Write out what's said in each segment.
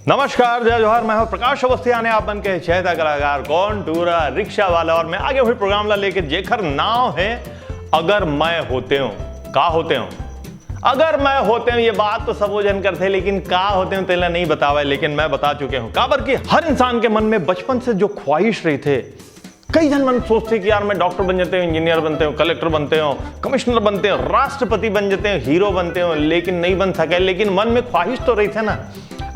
नमस्कार, जय जोहर। मैं हूं प्रकाश अवस्थी। आने आप बन के चेहता कलाकार कौन टूरा रिक्शा वाला और मैं आगे हुई प्रोग्राम ला लेके जेखर नाव है अगर मैं होते हूं का होते हूं अगर मैं होते हूं। ये बात तो सब जन करते हैं लेकिन का होते हूं तेला नहीं बतावा, लेकिन मैं बता चुके हूं। काबर कि हर इंसान के मन में बचपन से जो ख्वाहिश रही थे, कई जन मन सोचते कि यार मैं डॉक्टर बन जाते हूँ, इंजीनियर बनते हो, कलेक्टर बनते हो, कमिश्नर बनते हो, राष्ट्रपति बन जाते हो, हीरो बनते हो, लेकिन नहीं बन सके। लेकिन मन में ख्वाहिश तो रही थे ना।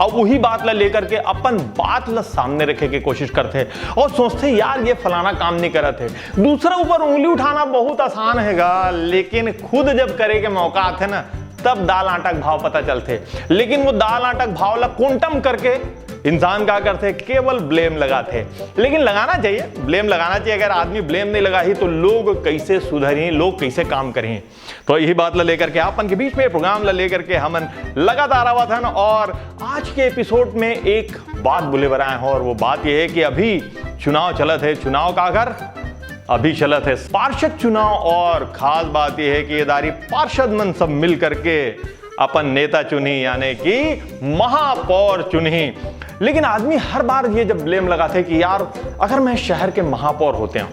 अब वही बात ला लेकर के अपन बात ला सामने रखे की कोशिश करते और सोचते यार ये फलाना काम नहीं करा थे। दूसरा ऊपर उंगली उठाना बहुत आसान हैगा, लेकिन खुद जब करे के मौका आते ना तब दाल आटा के भाव पता चलते। लेकिन वो दाल आटा के भाव ला क्वांटम करके इंसान क्या करते, केवल ब्लेम लगाते। लेकिन लगाना चाहिए, ब्लेम लगाना चाहिए। अगर आदमी ब्लेम नहीं लगा ही तो लोग कैसे सुधरें, लोग कैसे काम करें। तो यही बात ला लेकर के अपन के बीच में प्रोग्राम ला लेकर के हमन लगातार आवा था। और आज के एपिसोड में एक बात बोले बनाए हैं और वो बात यह है कि अभी चुनाव चलत है। चुनाव का अगर अभी चलत है पार्षद चुनाव, और खास बात यह है कि ये दारी पार्षद मन सब मिल करके अपन नेता चुनी, यानी कि महापौर चुनी। लेकिन आदमी हर बार ये जब ब्लेम लगाते कि यार अगर मैं शहर के महापौर होते हूं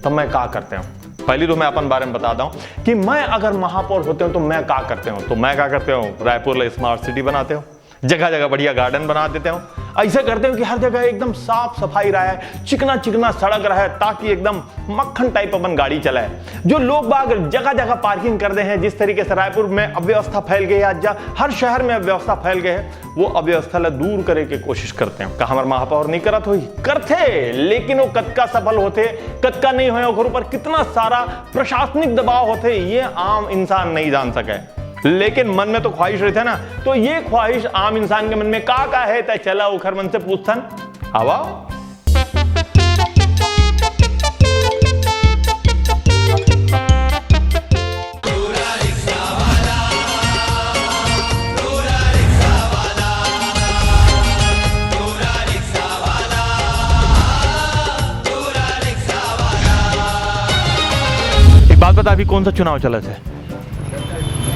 तो मैं क्या करते हूं। पहले तो मैं अपन बारे में बताता हूं कि मैं अगर महापौर होते हूं तो मैं क्या करते हूं। तो मैं क्या करते हूं, रायपुर ला स्मार्ट सिटी बनाते हो, जगह जगह बढ़िया गार्डन बना देते हो। ऐसे करते हो कि हर जगह एकदम साफ सफाई रहे, चिकना चिकना सड़क रहे, ताकि एकदम मक्खन टाइप अपन गाड़ी चलाए। जो लोग बाग जगह जगह पार्किंग कर दे हैं, जिस तरीके से रायपुर में अव्यवस्था फैल गई है, आज हर शहर में अव्यवस्था फैल गए है, वो अव्यवस्था ला दूर करे की कोशिश करते हैं। कहा हमारे महापौर नहीं करत हो करते, लेकिन वो कतका सफल होते, कतका नहीं हुए, ऊपर कितना सारा प्रशासनिक दबाव होते, ये आम इंसान नहीं जान सके। लेकिन मन में तो ख्वाहिश रही थे ना। तो ये ख्वाहिश आम इंसान के मन में का है, तो चला उखर मन से पूछथन। आवा एक बात बता, अभी कौन सा चुनाव चला है?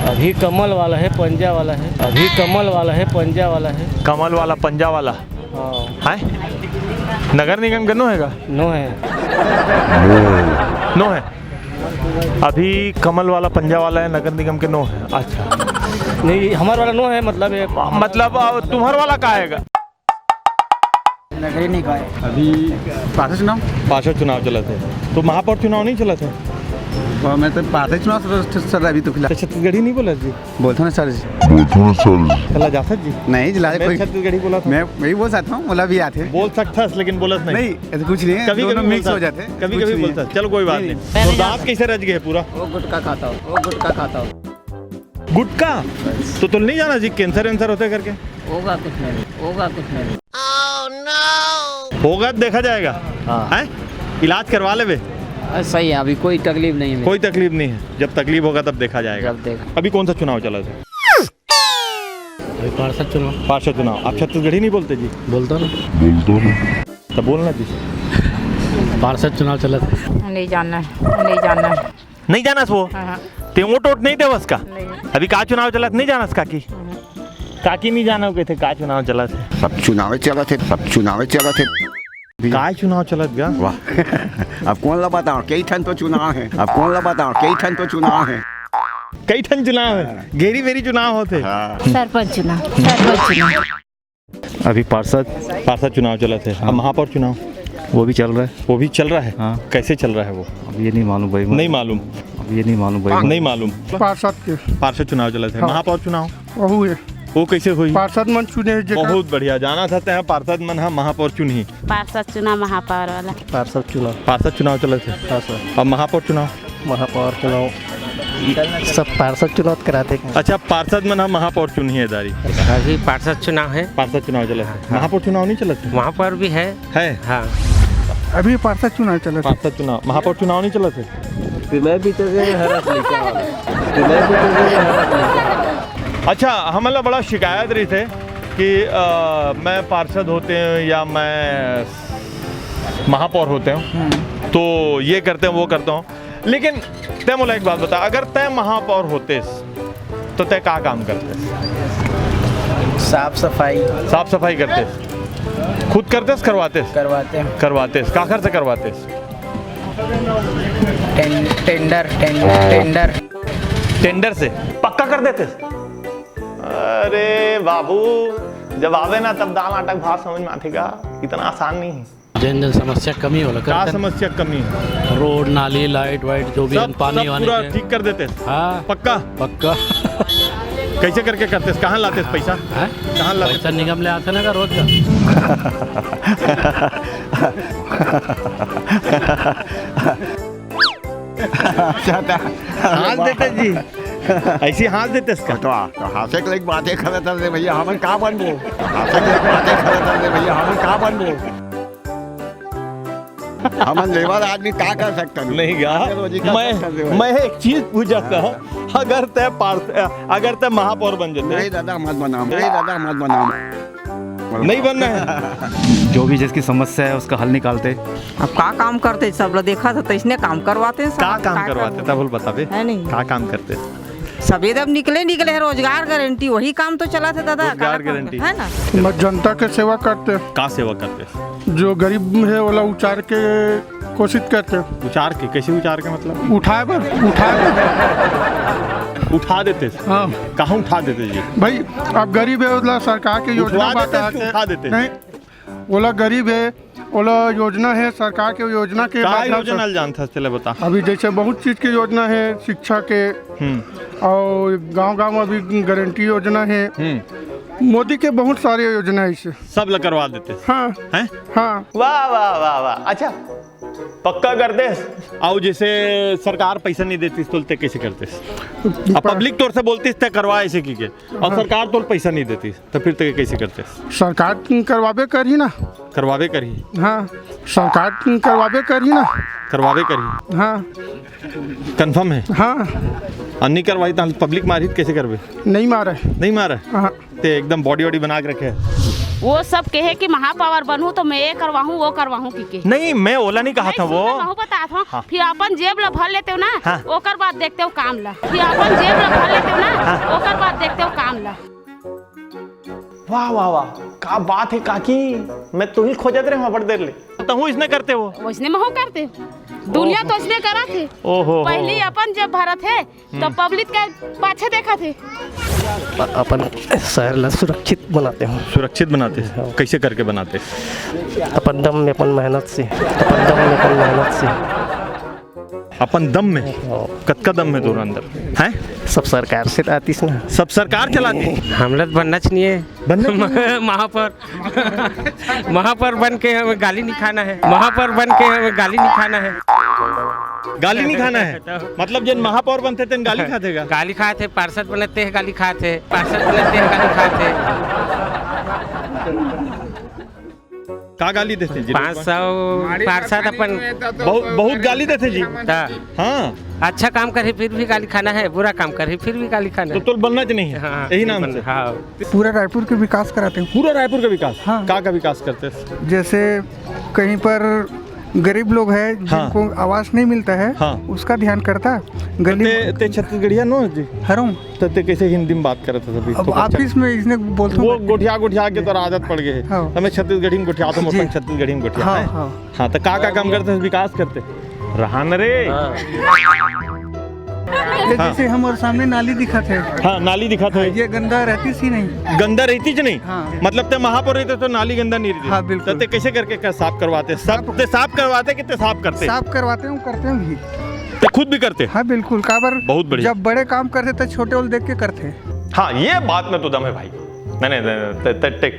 अभी कमल वाला है, पंजा वाला है। अभी कमल वाला है, पंजा वाला है। कमल वाला पंजा वाला हाँ। है। नगर निगम का नो हैगा? नो है। नो है। अभी कमल वाला पंजा वाला है, नगर निगम के नो है। अच्छा नहीं, हमारा वाला नो है। मतलब तुम्हारा वाला का हैगा? नगर नहीं का है। अभी पार्षद चुनाव चला थे, तो महापौर चुनाव नहीं चला था। मैं तो पार्षद चुनाव सर अभी तो फिलहाल छत्तीसगढ़ी नहीं बोला जी? बोलता ना सर जी, चला जा सक जी? नहीं जिला कोई छत्तीसगढ़ी बोला था। मैं वही बोल सकता हूँ, बोला भी आते बोल सकता लेकिन बोलत नहीं। ऐसा कुछ नहीं है, कभी कभी मिक्स हो जाते, कभी कभी बोलता। चलो कोई बात नहीं। तो दांत कैसे रच गए पूरा? वो गुटखा खाता हूँ। गुटखा तो नहीं जाना जी, कैंसर वैंसर होते करके? होगा कुछ नहीं। होगा देखा जाएगा। हाँ। इलाज करवा ले। सही है, अभी कोई तकलीफ नहीं है। कोई तकलीफ नहीं है, जब तकलीफ होगा तब देखा जाएगा। अभी कौन सा चुनाव चला था? पार्षद चुनाव। आप छत्तीसगढ़ी नहीं बोलते जी? बोलता ना। तब बोलना जी। पार्षद चुनाव चला था। नहीं जानना। नहीं जाना वो? ते वोट नहीं दे उसका। नहीं। अभी का चुनाव चला नहीं जाना काकी नहीं जाना कहते। का चुनाव चला थे? सब चुनाव चला थे काय चुनाव चलत गया? वाह अब कौन ला बताओ, कई ठन तो चुनाव है। कई ठन चुनाव है, घेरी वेरी चुनाव होते। सरपंच चुनाव। अभी पार्षद चुनाव चला थे। अब महापौर चुनाव वो भी चल रहा है। हाँ। कैसे चल रहा है वो? अब ये नहीं मालूम भाई। नहीं मालूम। पार्षद चुनाव चला थे। महापौर चुनाव वो कैसे हुई? पार्षद मन चुने। बहुत बढ़िया, जाना था पार्षद मन महापौर चुनी। पार्षद चुनाव महापौर वाला। पार्षद चुनाव चले थे। अब महापौर चुनाव सब पार्षद चुनाव कराते हैं। अच्छा, पार्षद मन महापौर चुनी है दारी। अभी पार्षद चुनाव है। पार्षद चुनाव चले थे। महापौर चुनाव नहीं चले थे? महापौर भी है। हाँ। अभी पार्षद चुनाव चला। पार्षद चुनाव, महापौर चुनाव नहीं चले थे। अच्छा, हमारा बड़ा शिकायत रही थे कि मैं पार्षद होते हैं या मैं महापौर होते हूँ तो ये करते हैं वो करता हूँ। लेकिन तय मुझे एक बात बता, अगर तय महापौर होते तो तय क्या काम करते? साफ सफाई साफ सफाई करते खुद करते करवाते करवाते हैं। करवाते कहाँ घर से करवाते टेंडर टेंडर से पक्का कर देते। अरे बाबू जब आवे ना तब दाल आटा भात समझ में आतेगा, इतना आसान नहीं है। जन जन समस्या कमी होला क्या समस्या कमी है? रोड नाली लाइट वाइट जो भी पानी वानी पूरा ठीक कर देते। हाँ पक्का पक्का। कैसे करके करते? कहाँ लाते पैसा? कहाँ लाते पैसा? निगम ले आते ना का रोज का। हाथ देते जी, ऐसी हाथ देते इसका। तो हाथे के लिए बातें करत रे भैया, हमन का बनबो? हाथे के लिए बातें करत रे भैया, हमन का बनबो? हमन लेबर आदमी का कर सकता नहीं गा, मैं एक चीज पूछता हूँ, अगर तय महापौर बन जाते। नहीं दादा मत बनाओ, नहीं दादा मत बनाओ, नहीं बनना है। जो भी जिसकी समस्या है उसका हल निकालते। अब का काम करते सब लोग देखा था, तो इसने काम करवाते हैं। क्या काम करवाते? तब बोल बतावे है नहीं क्या काम करते? सभी जब निकले है रोजगार गारंटी, वही काम तो चला था दादा। रोजगार गारंटी है ना, मैं जनता के सेवा करते हैं। का सेवा करते? जो गरीब है वाला उचार के कोशिश करते हैं। उचार के? कैसे उचार के? मतलब उठाए उठा देते। हाँ कहाँ उठा देते जी? भाई अब गरीब है वाला सरकार की योजना उठा देते नहीं, वाला गरीब है वाला योजना है सरकार के योजना के योजना जानता चले बता। अभी जैसे बहुत चीज की योजना है, शिक्षा के और गांव-गांव में अभी गारंटी योजना है। मोदी के बहुत सारे योजना है, इसे सब लोग करवा देते। हाँ हैं? हाँ। वाह वाह वाह वाह। अच्छा पक्का करते और जैसे सरकार पैसा नहीं देती तो कैसे करते? अब पब्लिक तौर से बोलती करवा ऐसे की के, और सरकार तो पैसा नहीं देती तो फिर तो कैसे करते? सरकार करवावे करी ना। करवावे करी। हाँ सरकार करवावे करी ना। करवावे करी। हाँ कंफर्म है? हाँ। नहीं करवाई तो पब्लिक मारी कैसे करवे? नहीं मारे। नहीं मारे? हाँ। ते एकदम बॉडी वॉडी बना के रखे। वो सब कहे कि महापावर बनूं तो मैं ये करवाऊं वो करवाऊं की नहीं, मैं ओला नहीं कहा था वो। मैं बता था। हाँ। फिर अपन जेब ला भर लेते हो ना। हाँ। ओकर बाद देखते हो काम ला। फिर अपन जेब ला भर लेते हो ना। हाँ। ओकर बाद देखते हो काम ला। वाह वाह वाह, क्या बात है काकी, मैं तू ही खोजत रहे बड़ देर ले। तो हूँ इसने करते हो? उसने महू करते, दुनिया तो इसने करा थे। ओहो। पहले अपन जब भरत है तो पब्लिक का पाछे देखा थे। अपन शहर ला सुरक्षित बनाते हैं। सुरक्षित बनाते? कैसे करके बनाते? अपन दम में, अपन मेहनत से, अपन दम में, अपन मेहनत से। अपन दम में? कतका दम में तोरा अंदर है? सब सरकार से आती ना। सब सरकार चलाती? हम लोग बनना चाहिए महापौर बन के हमें गाली नहीं खाना है। महापौर बन के हमें गाली नहीं खाना है। गाली नहीं खाना है मतलब जब महापौर बनते थे गाली खाते? गाली खाते, पार्षद बनते हैं गाली खाते, पार्षद बनते हैं गाली खाते। का गाली देते जी? 500 पार्षद अपन बहुत गाली देते जी। हाँ अच्छा काम करे फिर भी गाली खाना है, बुरा काम करे फिर भी गाली खाना है। तो बनना चाहिए नहीं है। हाँ, यही नाम से। हाँ। पूरा रायपुर का विकास कराते हैं। पूरा रायपुर का विकास? हाँ। का विकास करते? जैसे कहीं पर गरीब लोग हैं जिनको आवास नहीं मिलता है। हाँ। उसका ध्यान करता। गली ते छत्तीसगढ़िया नो जी हरूँ ते कैसे हिंदी में बात करते सभी? अब ऑफिस में इसने बोलते वो गोठिया के तो आदत पड़ गई है। हाँ। हमें छत्तीसगढ़ी में गोठिया तो मोटन छत्तीसगढ़ी में गोठिया। हाँ तो का काम करते? विकास करते रहान रे। जैसे हमारे सामने नाली दिखा थे। हाँ नाली दिखा था। ये गंदा रहती सी नहीं। गंदा रहती ज नहीं? हाँ। मतलब ते महापौर रहते तो नाली गंदा नहीं रहती? हाँ बिल्कुल। ते कैसे करके साफ करवाते? सब ते साफ करवाते कि ते साफ करते? साफ करवाते हैं, करते हैं भी। ते खुद भी करते? हाँ बिल्कुल। काबर बहुत बढ़िया। जब बड़े काम करते तो छोटे वाले देख के करते। हाँ ये बात में तो दम है भाई। नहीं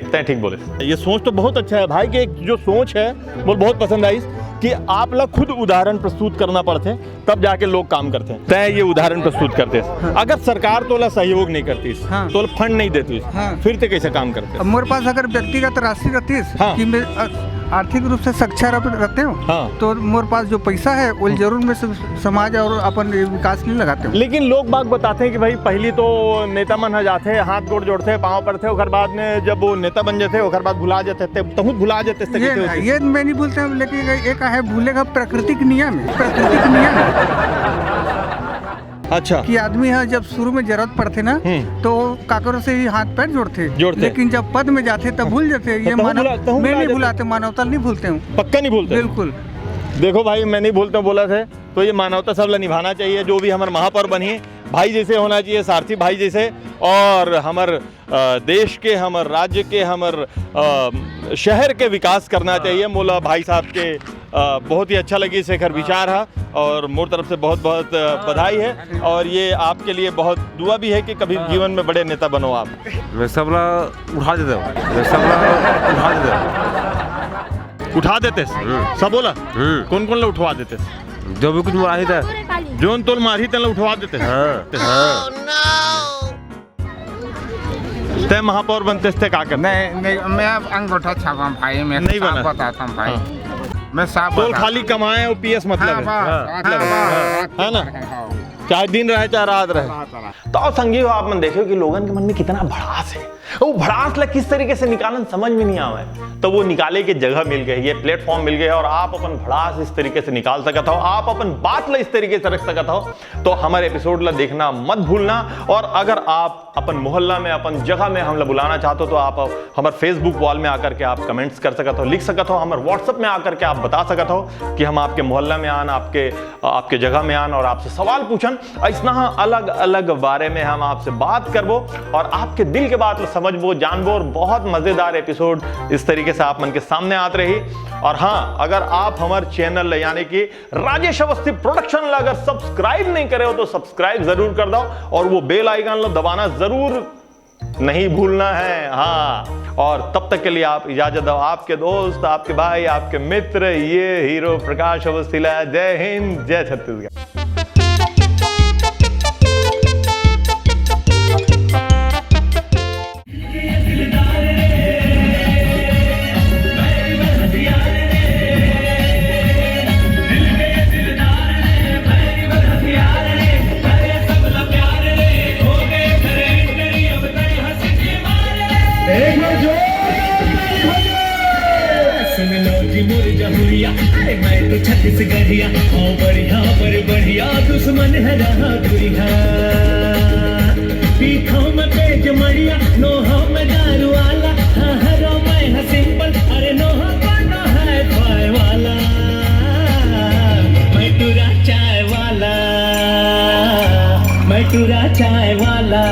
तय ठीक बोले। ये सोच तो बहुत अच्छा है भाई की जो सोच है वो बहुत पसंद आई कि आप लोग खुद उदाहरण प्रस्तुत करना पड़ते तब जाके लोग काम करते हैं। तय ये उदाहरण प्रस्तुत करते। हाँ। अगर सरकार तो सहयोग नहीं करती। हाँ। तो फंड नहीं देती। हाँ। फिर ते कैसे काम करते? अब मेरे पास अगर व्यक्तिगत राशि रहती है। हाँ। कि मैं आर्थिक रूप से सक्षम रहते हो। हाँ। तो मेरे पास जो पैसा है वो जरूर मैं समाज और अपन विकास के लिए लगाते हूँ। लेकिन लोग बाग बताते हैं कि भाई पहली तो नेता मन हो जाते हाथ गोड़ जोड़ते पाँव पड़ते और बाद में जब वो नेता बन जाते और बाद भुला जाते तो भुला जाते। ये मैं नहीं बोलता हूँ, लेकिन एक है भूलेगा प्राकृतिक नियम है। प्राकृतिक नियम अच्छा। कि आदमी है जब शुरू में जरूरत पड़ते ना तो काकरों से ही हाथ पैर जोड़ते लेकिन जब पद में जाते तब भूल जाते। ये मैं नहीं भुलाते, मानवता नहीं भूलते हूँ। पक्का नहीं भूलते? बिल्कुल। देखो भाई, मैं नहीं भूलता बोला थे, तो ये मानवता सब निभाना चाहिए। जो भी हमारे महापौर बनिए भाई जैसे होना चाहिए, सारथी भाई जैसे, और हमारे देश के, हमारे राज्य के, हमारे शहर के विकास करना चाहिए। मोला भाई साहब के बहुत ही अच्छा लगी शेखर विचार है, और मोर तरफ से बहुत बहुत बधाई है। और ये आपके लिए बहुत दुआ भी है कि कभी जीवन में बड़े नेता बनो आप। मैं सबला उठा देता हूँ, मैं सबला उठा देता हूँ। उठा देते सब बोला? कौन कौन लोग उठवा देते? जो भी कुछ मारी था, जोन तोल मारी तेल उठवा देते। तय महापौर बनते थे का करते? नहीं, मैं अब अंगूठा छापा भाई, मैं नहीं बना। बताता हूँ भाई, मैं साफ तोल खाली कमाए और पीएस मतलब है ना, चाहे दिन रहे चाहे रात रहे। तो संगी आप मन देखो कि लोगन के मन में कितना भड़ास है, वो भड़ास ला किस तरीके से निकालन समझ में नहीं आवे। तो वो निकाले की जगह मिल गई, ये प्लेटफॉर्म मिल गया, और आप अपन भड़ास इस तरीके से निकाल सकत हो, आप अपन बात ला इस तरीके से रख सकत हो। तो हमारे एपिसोड ला देखना मत भूलना। और अगर आप अपन मोहल्ला में, अपन जगह में हम ला बुलाना चाहते हो तो आप हमारे फेसबुक वॉल में आकर के आप कमेंट्स कर सकत हो, लिख सकत हो। हमारे व्हाट्सएप में आकर के आप बता सकत हो कि हम आपके मोहल्ला में आन, आपके जगह में आन और आपसे सवाल पूछन। ऐसा अलग अलग बारे में हम आपसे बात करबो और आपके दिल के बात समझबो, जानबो, और बहुत मजेदार एपिसोड इस तरीके से आप मन के सामने आते रही। और हाँ, अगर आप हमारे चैनल यानी कि राजेश अवस्थी प्रोडक्शन अगर सब्सक्राइब नहीं करे हो तो सब्सक्राइब जरूर कर दो, और वो बेल आइकन दबाना जरूर नहीं भूलना है। हाँ, और तब तक के लिए आप इजाजत दो। आपके दोस्त, आपके भाई, आपके मित्र, ये हीरो प्रकाश अवस्थी। जय हिंद, जय छत्तीसगढ़। छत्तीसगढ़िया बढ़िया पर बढ़िया दुश्मन है रहा दुरिया, पीठों में पेज मरिया, नोहों में दारू वाला, हरों में है सिंपल, अरे नोहों पर नो है चाय वाला, मैं टूरा चाय वाला, मैं टूरा चाय वाला।